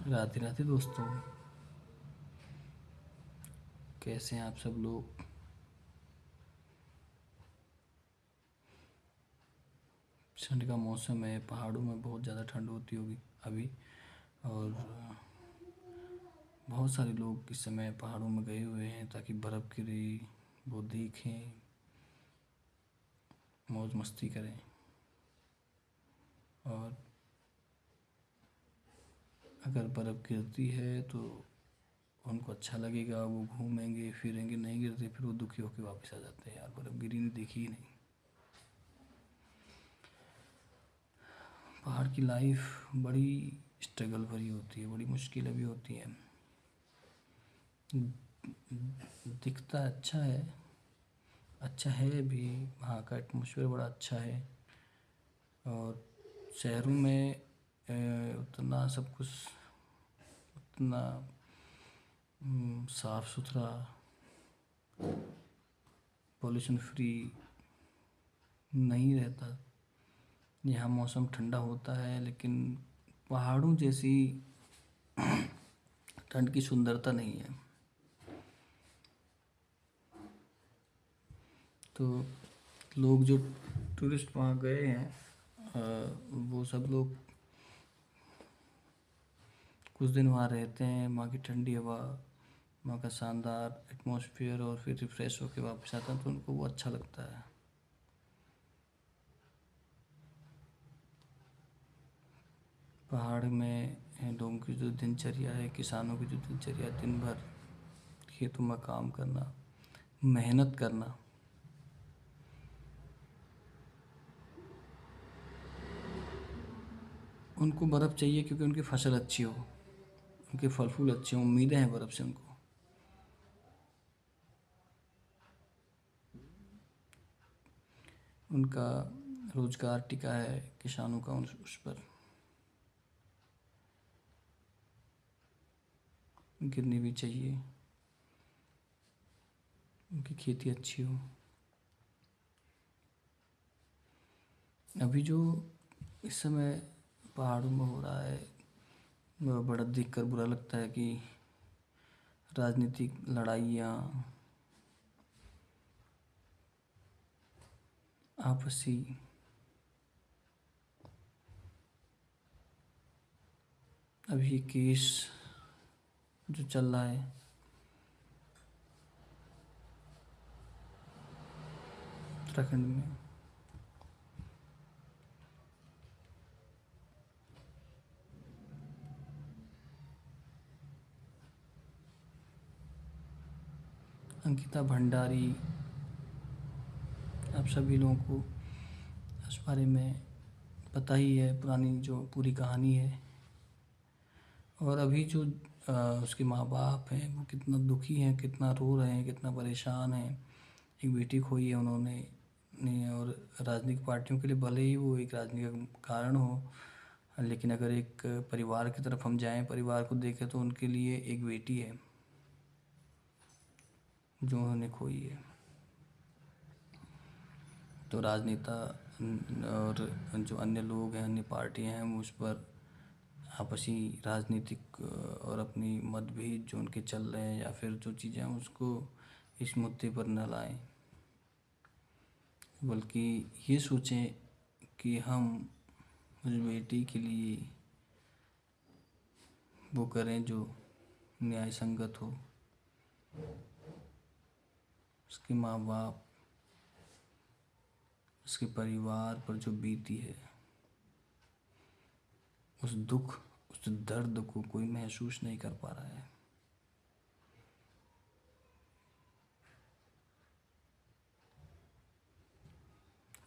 राधे राधे दोस्तों। कैसे हैं आप सब लोग। ठंड का मौसम है, पहाड़ों में बहुत ज़्यादा ठंड होती होगी अभी। और बहुत सारे लोग इस समय पहाड़ों में गए हुए हैं ताकि बर्फ़ गिरे वो देखें, मौज मस्ती करें। और अगर बर्फ़ गिरती है तो उनको अच्छा लगेगा, वो घूमेंगे फिरेंगे। नहीं गिरती फिर वो दुखी होकर वापस आ जाते हैं, यार बर्फ़ गिरी नहीं, देखी ही नहीं। पहाड़ की लाइफ बड़ी स्ट्रगल भरी होती है, बड़ी मुश्किलें भी होती हैं। दिखता अच्छा है भी। वहाँ का एटमॉस्फेयर बड़ा अच्छा है। और शहरों में उतना सब कुछ उतना साफ़ सुथरा, पॉल्यूशन फ्री नहीं रहता। यहाँ मौसम ठंडा होता है लेकिन पहाड़ों जैसी ठंड की सुंदरता नहीं है। तो लोग जो टूरिस्ट वहाँ गए हैं वो सब लोग कुछ दिन वहाँ रहते हैं, वहाँ की ठंडी हवा, वहाँ का शानदार एटमॉस्फेयर, और फिर रिफ़्रेश होकर वापस आते हैं तो उनको वो अच्छा लगता है। पहाड़ में लोगों की जो दिनचर्या है, किसानों की जो दिनचर्या है, दिन भर खेतों में काम करना, मेहनत करना। उनको बर्फ़ चाहिए क्योंकि उनकी फसल अच्छी हो, उनके फल फूल अच्छे हों, उम्मीदें हैं बर्फ़ से उनको। उनका रोज़गार टिका है किसानों का उस पर। गिरनी भी चाहिए, उनकी खेती अच्छी हो। अभी जो इस समय पहाड़ों में हो रहा है वह बड़ा देखकर बुरा लगता है कि राजनीतिक लड़ाइयाँ, आपसी अभी ये केस जो चल रहा है उत्तराखंड में, अंकिता भंडारी, आप सभी लोगों को इस बारे में पता ही है, पुरानी जो पूरी कहानी है। और अभी जो उसके माँ बाप हैं वो कितना दुखी हैं, कितना रो रहे हैं, कितना परेशान हैं। एक बेटी खोई है उन्होंने और राजनीतिक पार्टियों के लिए भले ही वो एक राजनीतिक कारण हो, लेकिन अगर एक परिवार की तरफ हम जाएं, परिवार को देखें तो उनके लिए एक बेटी है जो उन्होंने खोई है। तो राजनेता और जो अन्य लोग हैं, अन्य पार्टियां हैं, वो उस पर आपसी राजनीतिक और अपनी मतभेद जो उनके चल रहे हैं या फिर जो चीज़ें हैं उसको इस मुद्दे पर न लाएं, बल्कि ये सोचें कि हम उस बेटी के लिए वो करें जो न्याय संगत हो। उसके माँ बाप, उसके परिवार पर जो बीती है, उस दुख, उस दर्द को कोई महसूस नहीं कर पा रहा है।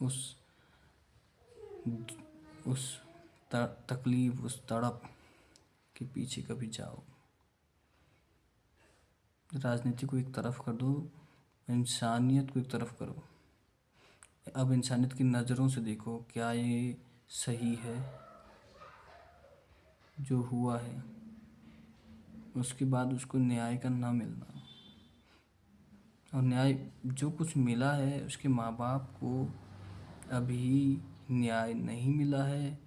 उस उस तकलीफ, उस तड़प के पीछे कभी जाओ। राजनीति को एक तरफ कर दो, इंसानियत को एक तरफ करो। अब इंसानियत की नज़रों से देखो, क्या ये सही है जो हुआ है। उसके बाद उसको न्याय का ना मिलना, और न्याय जो कुछ मिला है उसके माँ बाप को अभी न्याय नहीं मिला है,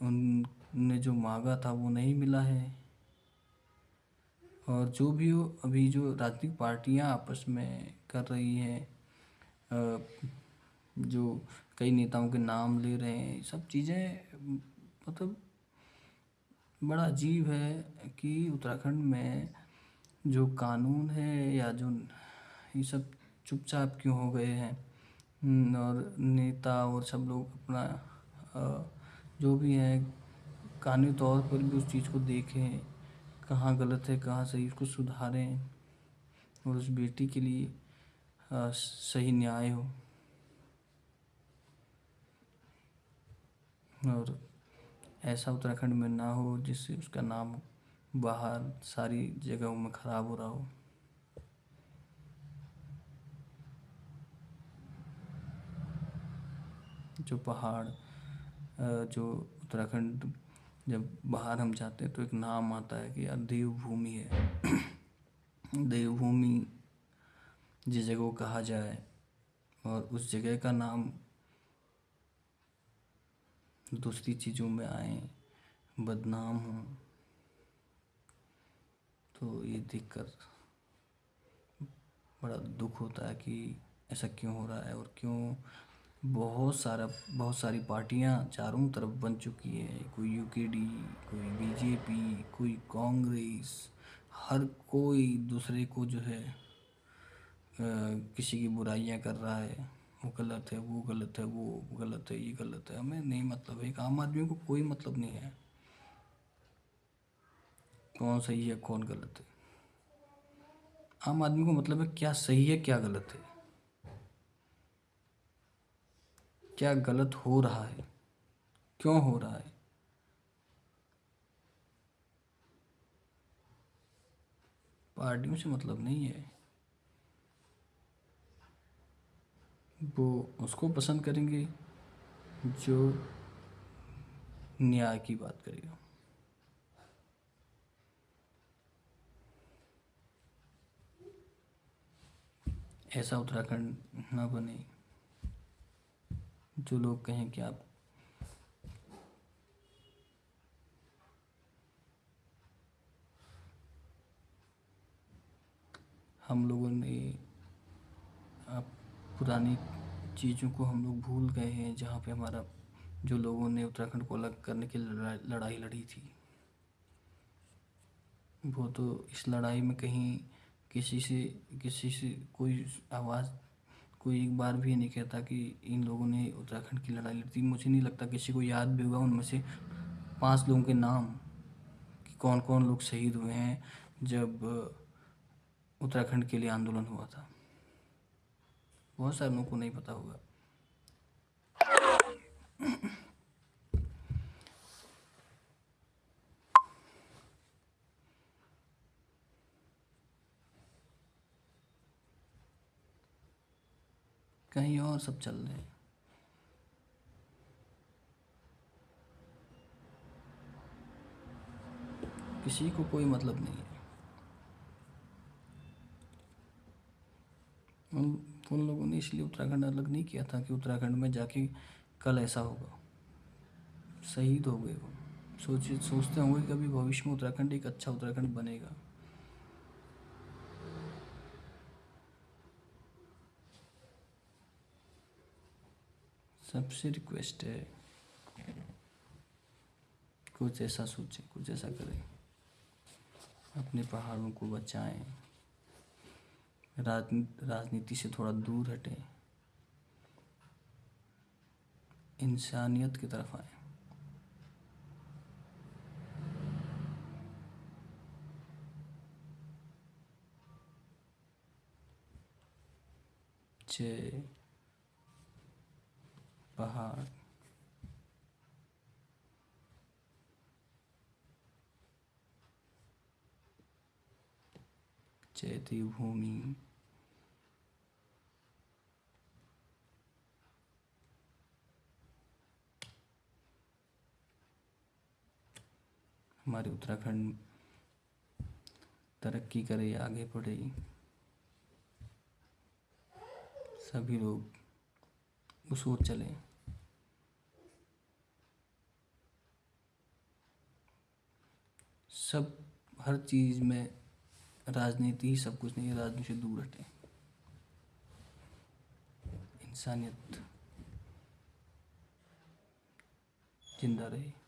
उनने जो मांगा था वो नहीं मिला है। और जो भी हो, अभी जो राजनीतिक पार्टियां आपस में कर रही हैं, अ, जो कई नेताओं के नाम ले रहे हैं, सब चीज़ें मतलब बड़ा अजीब है कि उत्तराखंड में जो कानून है या जो ये सब चुपचाप क्यों हो गए हैं। और नेता और सब लोग अपना जो भी है कानूनी तौर पर भी उस चीज़ को देखें, कहाँ गलत है कहाँ सही, उसको सुधारें और उस बेटी के लिए सही न्याय हो। और ऐसा उत्तराखंड में ना हो जिससे उसका नाम बाहर सारी जगहों में ख़राब हो रहा हो। जो पहाड़ जो उत्तराखंड जब बाहर हम जाते हैं तो एक नाम आता है कि यार देवभूमि है। देवभूमि जिस जगह को कहा जाए और उस जगह का नाम दूसरी चीज़ों में आए, बदनाम हो, तो ये देखकर बड़ा दुख होता है कि ऐसा क्यों हो रहा है और क्यों बहुत सारी पार्टियां चारों तरफ बन चुकी है। कोई यूकेडी, कोई बीजेपी, कोई कांग्रेस, हर कोई दूसरे को जो है किसी की बुराइयां कर रहा है, वो गलत है, वो गलत है, वो गलत है, ये गलत है। हमें नहीं मतलब है, एक आम आदमी को कोई मतलब नहीं है कौन सही है कौन गलत है। आम आदमी को मतलब है क्या सही है क्या गलत है, क्या गलत हो रहा है, क्यों हो रहा है। पार्टियों से मतलब नहीं है, वो उसको पसंद करेंगे जो न्याय की बात करेगा। ऐसा उत्तराखंड ना बने जो लोग कहें कि आप हम लोगों ने आप पुरानी चीज़ों को हम लोग भूल गए हैं, जहाँ पे हमारा जो लोगों ने उत्तराखंड को अलग करने की लड़ाई लड़ी थी, वो तो इस लड़ाई में कहीं किसी से कोई आवाज़, कोई एक बार भी नहीं कहता कि इन लोगों ने उत्तराखंड की लड़ाई लड़ी थी। मुझे नहीं लगता किसी को याद भी होगा उनमें से 5 लोगों के नाम कि कौन कौन लोग शहीद हुए हैं जब उत्तराखंड के लिए आंदोलन हुआ था। बहुत सारे लोगों को नहीं पता होगा। कहीं और सब चल रहे हैं। किसी को कोई मतलब नहीं है। उन उन लोगों ने इसलिए उत्तराखंड अलग नहीं किया था कि उत्तराखंड में जाके कल ऐसा होगा। शहीद हो गए वो, सोचते होंगे कि कभी भविष्य में उत्तराखंड एक अच्छा उत्तराखंड बनेगा। सबसे रिक्वेस्ट है कुछ ऐसा सोचें, कुछ ऐसा करें, अपने पहाड़ों को बचाएं, राजनीति से थोड़ा दूर हटें, इंसानियत की तरफ आएं। जय पहाड़, जय देवभूमि। हमारे उत्तराखंड तरक्की करे, आगे बढ़े, सभी लोग उस ओर चलें। सब हर चीज़ में राजनीति ही सब कुछ नहीं है, राजनीति से दूर हटें। इंसानियत जिंदा रहे।